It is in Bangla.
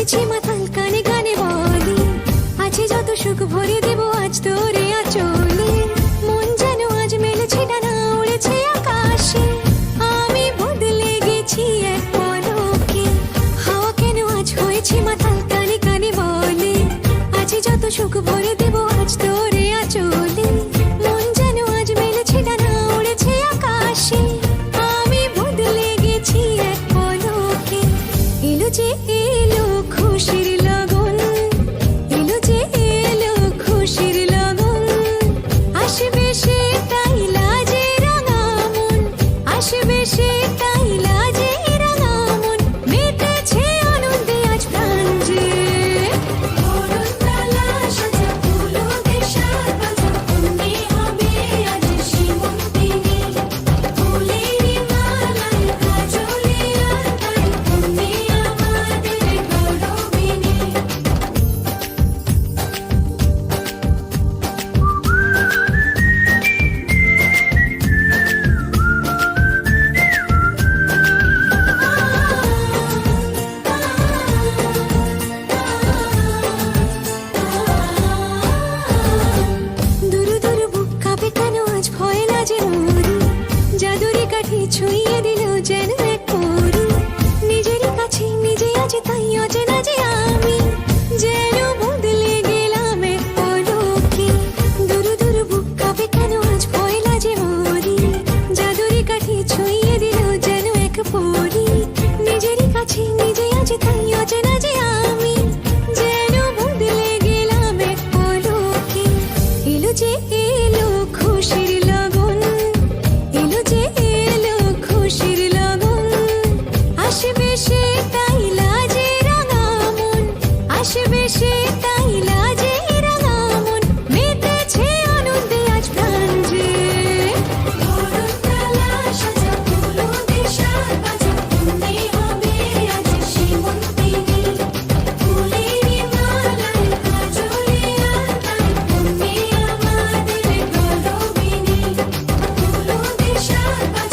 হয়েছি মাতাল, কানে কানে বলি আছে যত সুখ ভরে দেব আজ তোরে আঁচলে। মন যেন আজ মেলেছে ডানা, উড়েছে আকাশে। আমি বদলে গেছি এক পলকে, হাওয়া কেন আজ হয়েছি মাতাল, কানে কানে বলে আছে যত সুখ ভরে দেব আজ তোরে আঁচলে। মন যেন আজ মেলেছে ডানা, উড়েছে আকাশে। আমি বদলে গেছি এক পলকে। এলো যে এলো খুশির লগন, এলো যে এলো খুশির লগন। আসবে সে তাই লাজে রাঙা মন, আসবে সে তাই লাজে রাঙা মন। মেতেছে আনন্দে আজ প্রাণ যে। বরণডালা সাজা ফুলদের সাজ বাজা, কন্যে হবে আজ সীমন্তিনী। ফুলের মালায় কাজলে আর তাই, কন্যে আমাদের গৌরবিনী। দুরু দুরু বুক কাঁপে কেন আজ ভয় লাজে মরি। জাদুরি কাঠি ছুঁয়ে দিল যেন এক পরি। নিজেরই কাছে নিজে আছে তাই অচেনা যে আমি, যেন